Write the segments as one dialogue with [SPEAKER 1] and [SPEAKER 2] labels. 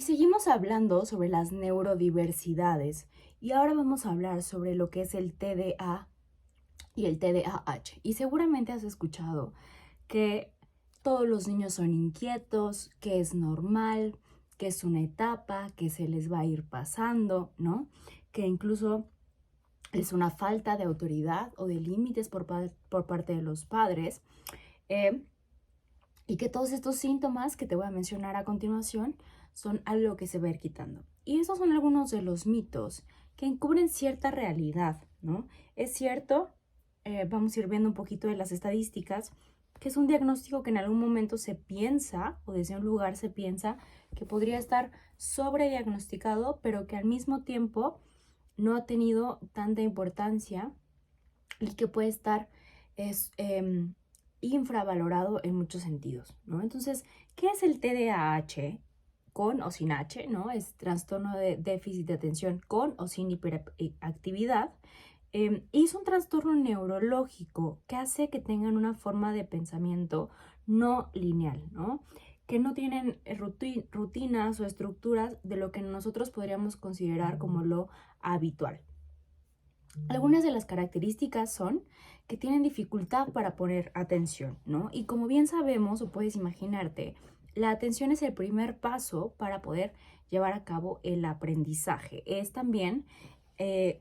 [SPEAKER 1] Y seguimos hablando sobre las neurodiversidades y ahora vamos a hablar sobre lo que es el TDA y el TDAH. Y seguramente has escuchado que todos los niños son inquietos, que es normal, que es una etapa, que se les va a ir pasando, ¿no? Que incluso es una falta de autoridad o de límites por parte de los padres. eh, y que todos estos síntomas que te voy a mencionar a continuación son algo que se va a ir quitando. Y esos son algunos de los mitos que encubren cierta realidad, ¿no? Es cierto, vamos a ir viendo un poquito de las estadísticas, que es un diagnóstico que en algún momento se piensa, o desde un lugar se piensa, que podría estar sobrediagnosticado, pero que al mismo tiempo no ha tenido tanta importancia y que puede estar es, infravalorado en muchos sentidos, ¿no? Entonces, ¿qué es el TDAH? Con o sin H, ¿no? Es trastorno de déficit de atención con o sin hiperactividad. Y es un trastorno neurológico que hace que tengan una forma de pensamiento no lineal, ¿no? Que no tienen rutinas o estructuras de lo que nosotros podríamos considerar como lo habitual. Algunas de las características son que tienen dificultad para poner atención, ¿no? Y como bien sabemos o puedes imaginarte, la atención es el primer paso para poder llevar a cabo el aprendizaje. Es también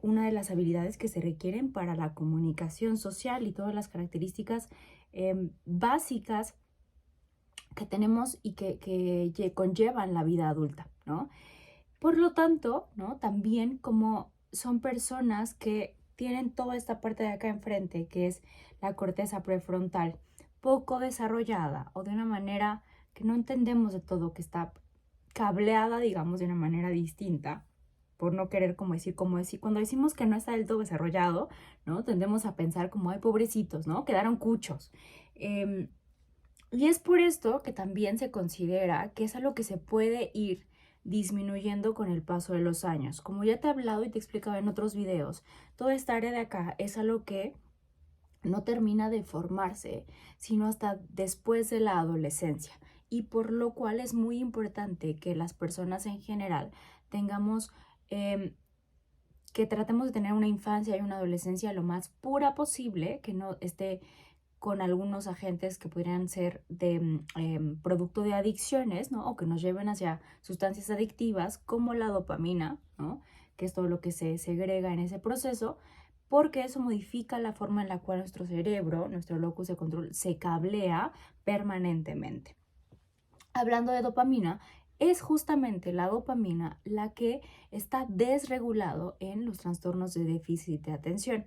[SPEAKER 1] una de las habilidades que se requieren para la comunicación social y todas las características básicas que tenemos y que conllevan la vida adulta, ¿no? Por lo tanto, ¿no? También como son personas que tienen toda esta parte de acá enfrente, que es la corteza prefrontal, poco desarrollada o de una manera que no entendemos de todo, que está cableada, digamos, de una manera distinta, por no querer como decir, cuando decimos que no está del todo desarrollado, ¿no? Tendemos a pensar como, ay, pobrecitos, ¿no? Quedaron cuchos. Y es por esto que también se considera que es algo que se puede ir disminuyendo con el paso de los años. Como ya te he hablado y te he explicado en otros videos, toda esta área de acá es algo que no termina de formarse, sino hasta después de la adolescencia. Y por lo cual es muy importante que las personas en general tengamos, que tratemos de tener una infancia y una adolescencia lo más pura posible, que no esté con algunos agentes que podrían ser de producto de adicciones, ¿no? O que nos lleven hacia sustancias adictivas como la dopamina, ¿no? Que es todo lo que se segrega en ese proceso, porque eso modifica la forma en la cual nuestro cerebro, nuestro locus de control, se cablea permanentemente. Hablando de dopamina, es justamente la dopamina la que está desregulado en los trastornos de déficit de atención.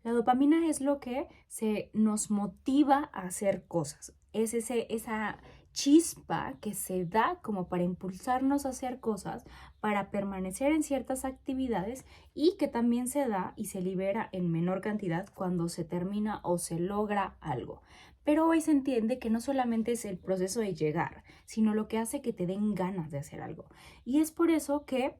[SPEAKER 1] La dopamina es lo que nos motiva a hacer cosas. Es esa chispa que se da como para impulsarnos a hacer cosas, para permanecer en ciertas actividades y que también se da y se libera en menor cantidad cuando se termina o se logra algo. Pero hoy se entiende que no solamente es el proceso de llegar, sino lo que hace que te den ganas de hacer algo. Y es por eso que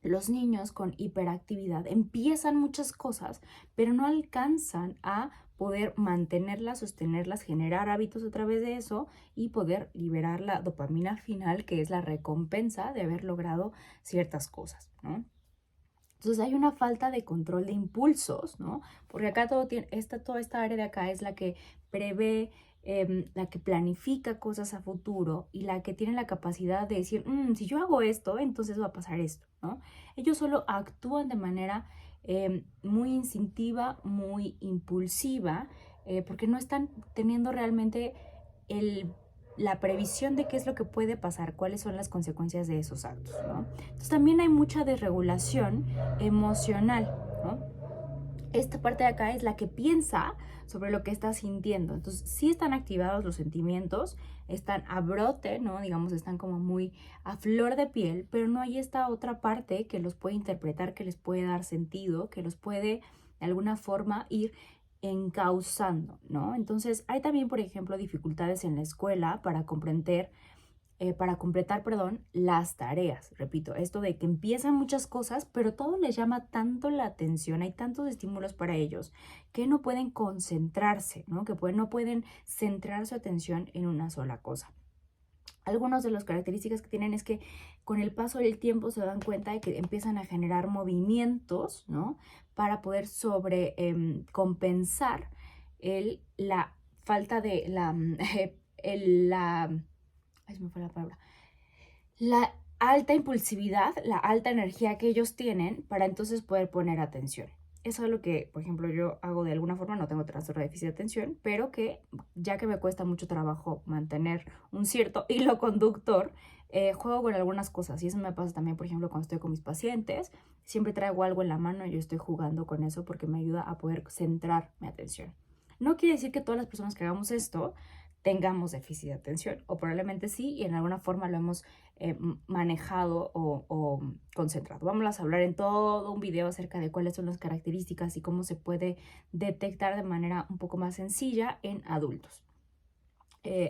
[SPEAKER 1] los niños con hiperactividad empiezan muchas cosas, pero no alcanzan a poder mantenerlas, sostenerlas, generar hábitos a través de eso y poder liberar la dopamina final, que es la recompensa de haber logrado ciertas cosas, ¿no? Entonces hay una falta de control de impulsos, ¿no? Porque acá toda esta área de acá es la que prevé, la que planifica cosas a futuro y la que tiene la capacidad de decir, si yo hago esto, entonces va a pasar esto, ¿no? Ellos solo actúan de manera muy instintiva, muy impulsiva, porque no están teniendo realmente el la previsión de qué es lo que puede pasar, cuáles son las consecuencias de esos actos, ¿no? Entonces también hay mucha desregulación emocional, ¿no? Esta parte de acá es la que piensa sobre lo que está sintiendo. Entonces, sí están activados los sentimientos, están a brote, ¿no? Digamos, están como muy a flor de piel, pero no hay esta otra parte que los puede interpretar, que les puede dar sentido, que los puede de alguna forma ir encauzando, ¿no? Entonces, hay también, por ejemplo, dificultades en la escuela para completar, perdón, las tareas. Repito, esto de que empiezan muchas cosas, pero todo les llama tanto la atención, hay tantos estímulos para ellos que no pueden concentrarse, ¿no? No pueden centrar su atención en una sola cosa. Algunas de las características que tienen es que con el paso del tiempo se dan cuenta de que empiezan a generar movimientos, ¿no? Para poder compensar la falta de ay, se me fue la palabra, la alta impulsividad, la alta energía que ellos tienen para entonces poder poner atención. Eso es lo que, por ejemplo, yo hago de alguna forma, no tengo trastorno de déficit de atención, pero que ya que me cuesta mucho trabajo mantener un cierto hilo conductor, juego con algunas cosas. Y eso me pasa también, por ejemplo, cuando estoy con mis pacientes. Siempre traigo algo en la mano y yo estoy jugando con eso porque me ayuda a poder centrar mi atención. No quiere decir que todas las personas que hagamos esto tengamos déficit de atención, o probablemente sí, y en alguna forma lo hemos manejado o concentrado. Vamos a hablar en todo un video acerca de cuáles son las características y cómo se puede detectar de manera un poco más sencilla en adultos.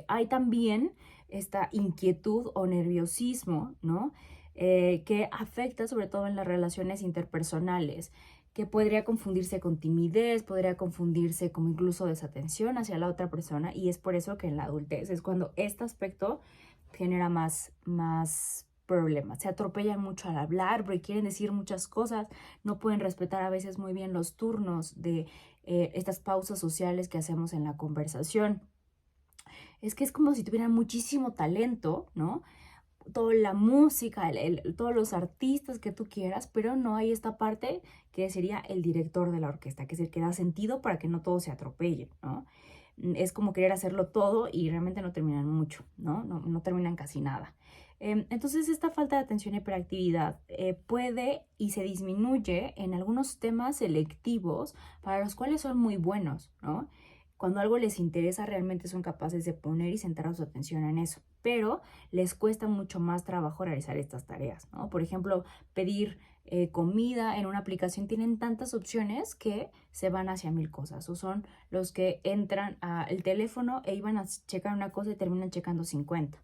[SPEAKER 1] Hay también esta inquietud o nerviosismo, ¿no? Que afecta sobre todo en las relaciones interpersonales, que podría confundirse con timidez, podría confundirse como incluso desatención hacia la otra persona, y es por eso que en la adultez es cuando este aspecto genera más problemas. Se atropellan mucho al hablar porque quieren decir muchas cosas, no pueden respetar a veces muy bien los turnos de estas pausas sociales que hacemos en la conversación. Es que es como si tuvieran muchísimo talento, ¿no? Toda la música, todos los artistas que tú quieras, pero no hay esta parte que sería el director de la orquesta, que es el que da sentido para que no todo se atropelle, ¿no? Es como querer hacerlo todo y realmente no terminan mucho, ¿no? No terminan casi nada. Entonces, esta falta de atención y hiperactividad puede y se disminuye en algunos temas selectivos para los cuales son muy buenos, ¿no? Cuando algo les interesa, realmente son capaces de poner y centrar su atención en eso, pero les cuesta mucho más trabajo realizar estas tareas, ¿no? Por ejemplo, pedir comida en una aplicación, tienen tantas opciones que se van hacia mil cosas, o son los que entran al teléfono e iban a checar una cosa y terminan checando 50.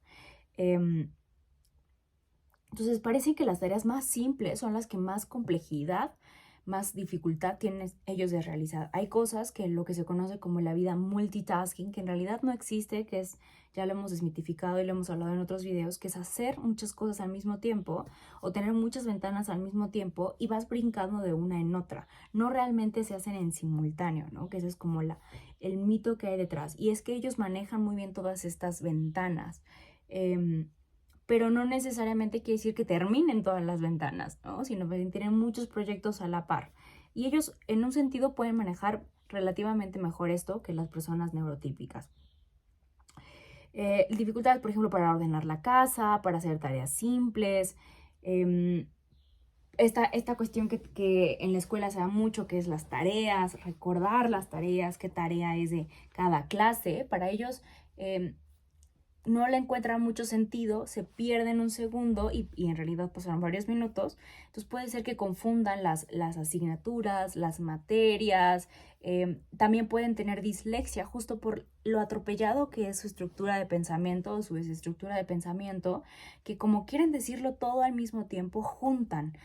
[SPEAKER 1] Entonces parece que las tareas más simples son las que más complejidad, más dificultad tienen ellos de realizar. Hay cosas que lo que se conoce como la vida multitasking, que en realidad no existe, que es, ya lo hemos desmitificado y lo hemos hablado en otros videos, que es hacer muchas cosas al mismo tiempo o tener muchas ventanas al mismo tiempo y vas brincando de una en otra. No realmente se hacen en simultáneo, ¿no? Que ese es como el mito que hay detrás. Y es que ellos manejan muy bien todas estas ventanas. Pero no necesariamente quiere decir que terminen todas las ventanas, ¿no? Sino que tienen muchos proyectos a la par. Y ellos, en un sentido, pueden manejar relativamente mejor esto que las personas neurotípicas. Dificultades, por ejemplo, para ordenar la casa, para hacer tareas simples. Esta cuestión que en la escuela se da mucho, que es las tareas, recordar las tareas, qué tarea es de cada clase. Para ellos no le encuentran mucho sentido, se pierden un segundo y en realidad pasaron varios minutos. Entonces puede ser que confundan las asignaturas, las materias. También pueden tener dislexia justo por lo atropellado que es su estructura de pensamiento, su desestructura de pensamiento, que como quieren decirlo todo al mismo tiempo, juntan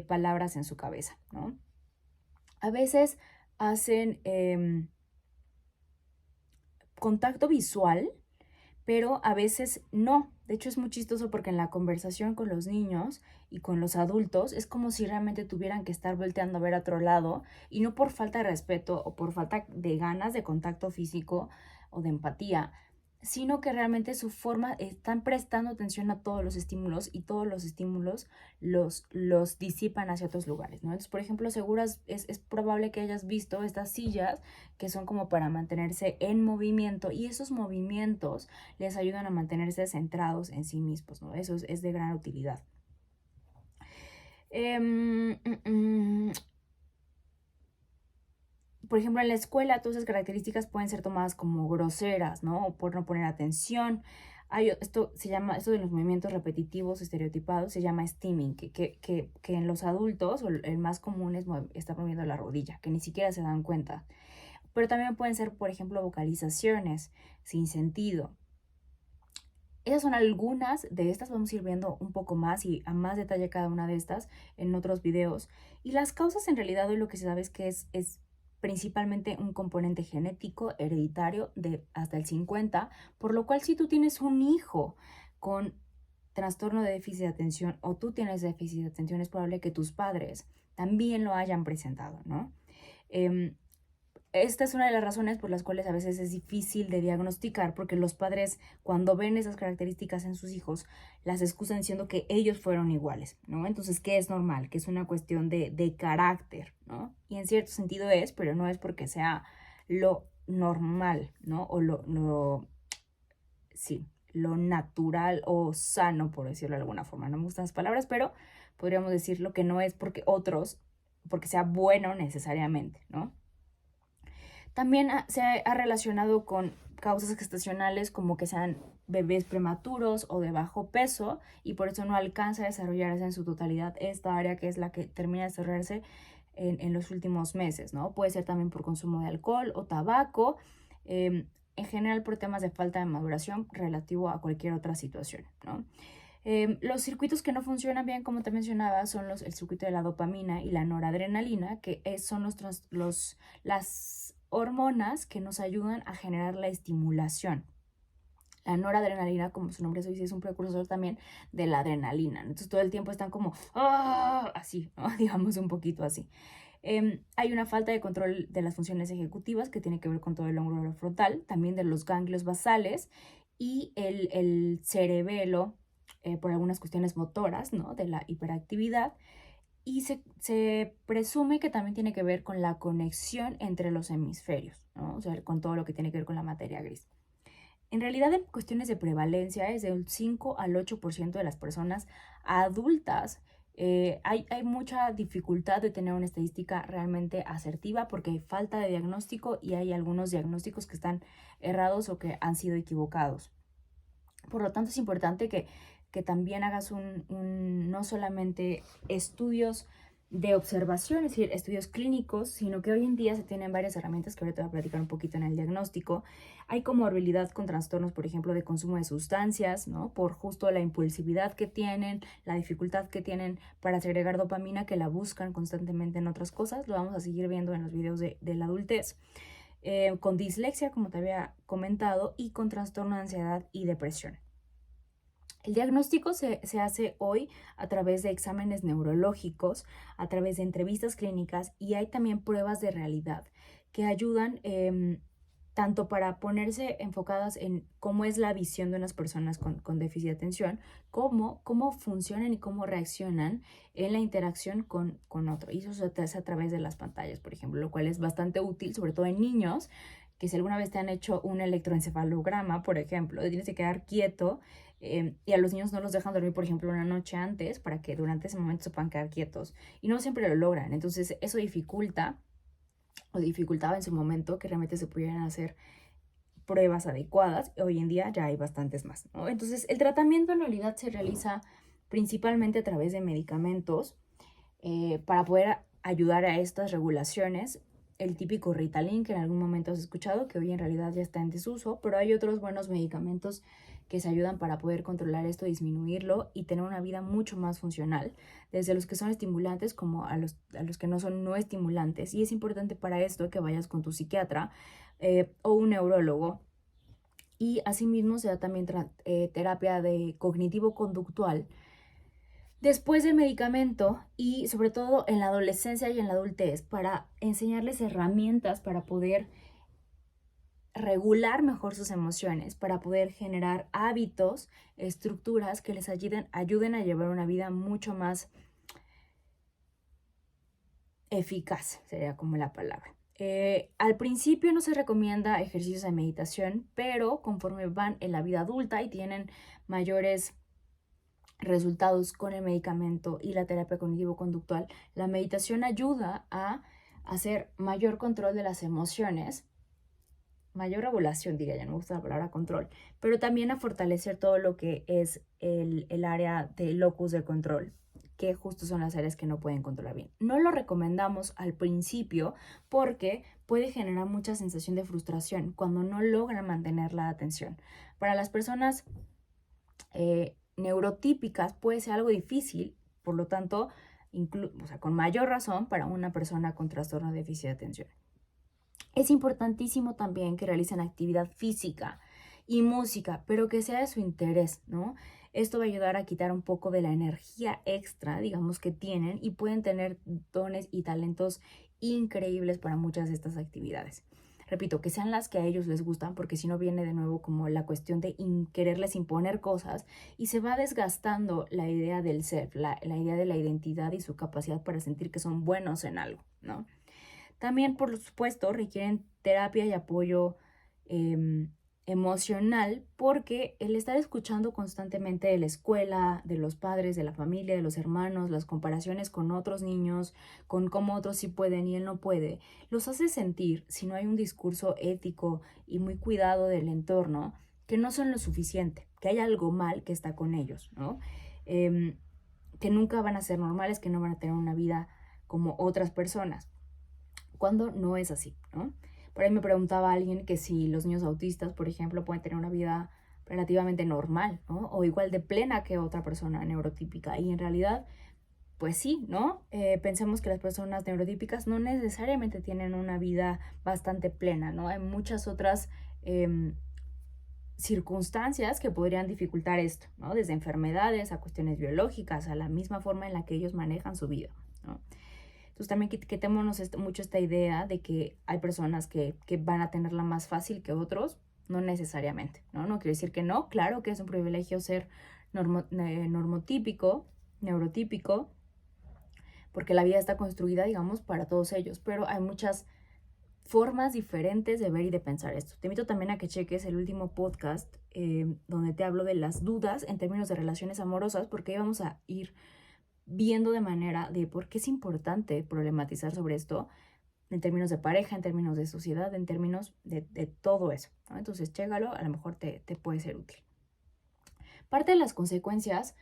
[SPEAKER 1] palabras en su cabeza, ¿no? A veces hacen contacto visual, pero a veces no. De hecho, es muy chistoso porque en la conversación con los niños y con los adultos es como si realmente tuvieran que estar volteando a ver a otro lado, y no por falta de respeto o por falta de ganas de contacto físico o de empatía, sino que realmente su forma, están prestando atención a todos los estímulos y todos los estímulos los disipan hacia otros lugares, ¿no? Entonces, por ejemplo, seguro es probable que hayas visto estas sillas que son como para mantenerse en movimiento, y esos movimientos les ayudan a mantenerse centrados en sí mismos, ¿no? Eso es de gran utilidad. Por ejemplo, en la escuela, todas esas características pueden ser tomadas como groseras, ¿no? O por no poner atención. Esto de los movimientos repetitivos, estereotipados, se llama stimming, que en los adultos, o el más común es estar moviendo la rodilla, que ni siquiera se dan cuenta. Pero también pueden ser, por ejemplo, vocalizaciones sin sentido. Esas son algunas de estas, vamos a ir viendo un poco más y a más detalle cada una de estas en otros videos. Y las causas, en realidad, hoy lo que se sabe es que es principalmente un componente genético hereditario de hasta el 50, por lo cual si tú tienes un hijo con trastorno de déficit de atención o tú tienes déficit de atención, es probable que tus padres también lo hayan presentado, ¿no? Esta es una de las razones por las cuales a veces es difícil de diagnosticar, porque los padres, cuando ven esas características en sus hijos, las excusan diciendo que ellos fueron iguales, ¿no? Entonces, ¿qué es normal? Que es una cuestión de carácter, ¿no? Y en cierto sentido es, pero no es porque sea lo normal, ¿no? O sí, lo natural o sano, por decirlo de alguna forma. No me gustan las palabras, pero podríamos decir lo que no es porque sea bueno necesariamente, ¿no? También se ha relacionado con causas gestacionales como que sean bebés prematuros o de bajo peso y por eso no alcanza a desarrollarse en su totalidad esta área que es la que termina de desarrollarse en los últimos meses, ¿no? Puede ser también por consumo de alcohol o tabaco, en general por temas de falta de maduración relativo a cualquier otra situación, ¿no? Los circuitos que no funcionan bien, como te mencionaba, son el circuito de la dopamina y la noradrenalina, que son las hormonas que nos ayudan a generar la estimulación. La noradrenalina, como su nombre dice, es un precursor también de la adrenalina. Entonces todo el tiempo están como, ¡ah! Así, ¿no? Digamos un poquito así. Hay una falta de control de las funciones ejecutivas que tiene que ver con todo el lóbulo frontal, también de los ganglios basales y el cerebelo, por algunas cuestiones motoras, ¿no? De la hiperactividad. Y se presume que también tiene que ver con la conexión entre los hemisferios, ¿no? O sea, con todo lo que tiene que ver con la materia gris. En realidad, en cuestiones de prevalencia, es de un 5 al 8% de las personas adultas. Hay mucha dificultad de tener una estadística realmente asertiva porque hay falta de diagnóstico y hay algunos diagnósticos que están errados o que han sido equivocados. Por lo tanto, es importante que también hagas no solamente estudios de observación, es decir, estudios clínicos, sino que hoy en día se tienen varias herramientas que ahorita voy a platicar un poquito en el diagnóstico. Hay comorbilidad con trastornos, por ejemplo, de consumo de sustancias, ¿no? Por justo la impulsividad que tienen, la dificultad que tienen para segregar dopamina, que la buscan constantemente en otras cosas. Lo vamos a seguir viendo en los videos de la adultez. Con dislexia, como te había comentado, y con trastorno de ansiedad y depresión. El diagnóstico se hace hoy a través de exámenes neurológicos, a través de entrevistas clínicas y hay también pruebas de realidad que ayudan tanto para ponerse enfocadas en cómo es la visión de unas personas con déficit de atención, como cómo funcionan y cómo reaccionan en la interacción con otro. Y eso se hace a través de las pantallas, por ejemplo, lo cual es bastante útil, sobre todo en niños, que si alguna vez te han hecho un electroencefalograma, por ejemplo, tienes que quedar quieto y a los niños no los dejan dormir, por ejemplo, una noche antes para que durante ese momento se puedan quedar quietos. Y no siempre lo logran. Entonces, eso dificultaba en su momento que realmente se pudieran hacer pruebas adecuadas. Hoy en día ya hay bastantes más, ¿no? Entonces, el tratamiento en realidad se realiza principalmente a través de medicamentos para poder ayudar a estas regulaciones. El típico Ritalin, que en algún momento has escuchado, que hoy en realidad ya está en desuso, pero hay otros buenos medicamentos que se ayudan para poder controlar esto, disminuirlo y tener una vida mucho más funcional, desde los que son estimulantes como a los que no son no estimulantes. Y es importante para esto que vayas con tu psiquiatra o un neurólogo. Y asimismo se da también terapia de cognitivo-conductual después del medicamento y sobre todo en la adolescencia y en la adultez para enseñarles herramientas para poder regular mejor sus emociones, para poder generar hábitos, estructuras que les ayuden a llevar una vida mucho más eficaz, sería como la palabra. Al principio no se recomienda ejercicios de meditación, pero conforme van en la vida adulta y tienen mayores resultados con el medicamento y la terapia cognitivo-conductual, la meditación ayuda a hacer mayor control de las emociones, mayor regulación, diría, ya no me gusta la palabra control, pero también a fortalecer todo lo que es el área de locus de control, que justo son las áreas que no pueden controlar bien. No lo recomendamos al principio porque puede generar mucha sensación de frustración cuando no logran mantener la atención. Para las personas neurotípicas puede ser algo difícil, por lo tanto, con mayor razón para una persona con trastorno de déficit de atención. Es importantísimo también que realicen actividad física y música, pero que sea de su interés, ¿no? Esto va a ayudar a quitar un poco de la energía extra, digamos, que tienen y pueden tener dones y talentos increíbles para muchas de estas actividades. Repito, que sean las que a ellos les gustan, porque si no viene de nuevo como la cuestión de quererles imponer cosas y se va desgastando la idea del ser, la idea de la identidad y su capacidad para sentir que son buenos en algo, ¿no? También, por supuesto, requieren terapia y apoyo emocional porque el estar escuchando constantemente de la escuela, de los padres, de la familia, de los hermanos, las comparaciones con otros niños, con cómo otros sí pueden y él no puede, los hace sentir, si no hay un discurso ético y muy cuidado del entorno, que no son lo suficiente, que hay algo mal que está con ellos, ¿no? Que nunca van a ser normales, que no van a tener una vida como otras personas cuando no es así, ¿no? Por ahí me preguntaba alguien que si los niños autistas, por ejemplo, pueden tener una vida relativamente normal, ¿no? O igual de plena que otra persona neurotípica. Y en realidad, pues sí, ¿no? Pensemos que las personas neurotípicas no necesariamente tienen una vida bastante plena, ¿no? Hay muchas otras circunstancias que podrían dificultar esto, ¿no? Desde enfermedades a cuestiones biológicas, a la misma forma en la que ellos manejan su vida, ¿no? Entonces también quitémonos mucho esta idea de que hay personas que van a tenerla más fácil que otros, no necesariamente, ¿no? No quiere decir que no, claro que es un privilegio ser normotípico, neurotípico, porque la vida está construida, digamos, para todos ellos, pero hay muchas formas diferentes de ver y de pensar esto. Te invito también a que cheques el último podcast donde te hablo de las dudas en términos de relaciones amorosas, porque ahí vamos a ir viendo de manera de por qué es importante problematizar sobre esto en términos de pareja, en términos de sociedad, en términos de todo eso, ¿no? Entonces, chécalo, a lo mejor te puede ser útil. Parte de las consecuencias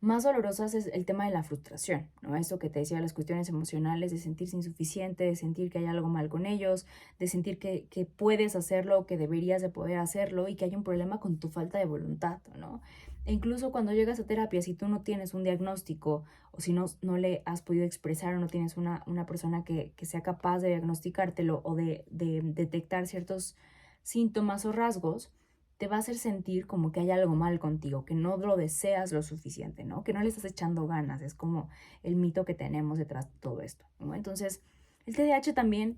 [SPEAKER 1] más dolorosas es el tema de la frustración, ¿no? Esto que te decía, las cuestiones emocionales, de sentirse insuficiente, de sentir que hay algo mal con ellos, de sentir que puedes hacerlo, que deberías de poder hacerlo y que hay un problema con tu falta de voluntad, ¿no? E incluso cuando llegas a terapia, si tú no tienes un diagnóstico o si no le has podido expresar o no tienes una persona que sea capaz de diagnosticártelo o de detectar ciertos síntomas o rasgos, te va a hacer sentir como que hay algo mal contigo, que no lo deseas lo suficiente, ¿no? Que no le estás echando ganas, es como el mito que tenemos detrás de todo esto, ¿no? Entonces, el TDAH también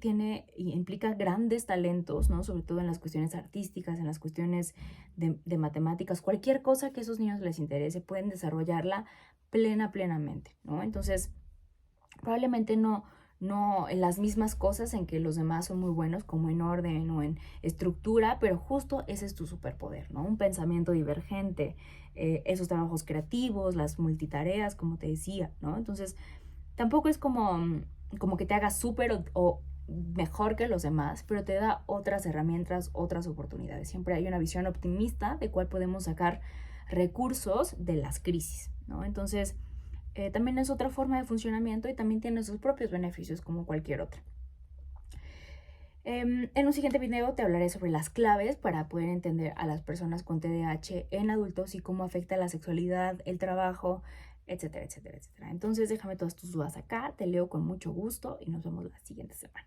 [SPEAKER 1] implica grandes talentos, ¿no? Sobre todo en las cuestiones artísticas, en las cuestiones de matemáticas, cualquier cosa que a esos niños les interese, pueden desarrollarla plenamente, ¿no? Entonces, probablemente no en las mismas cosas en que los demás son muy buenos, como en orden o en estructura, pero justo ese es tu superpoder, ¿no? Un pensamiento divergente, esos trabajos creativos, las multitareas, como te decía, ¿no? Entonces, tampoco es como que te hagas súper o mejor que los demás, pero te da otras herramientas, otras oportunidades. Siempre hay una visión optimista de cuál podemos sacar recursos de las crisis, ¿no? Entonces, también es otra forma de funcionamiento y también tiene sus propios beneficios como cualquier otra. En un siguiente video te hablaré sobre las claves para poder entender a las personas con TDAH en adultos y cómo afecta la sexualidad, el trabajo, etcétera. Entonces déjame todas tus dudas acá, te leo con mucho gusto y nos vemos la siguiente semana.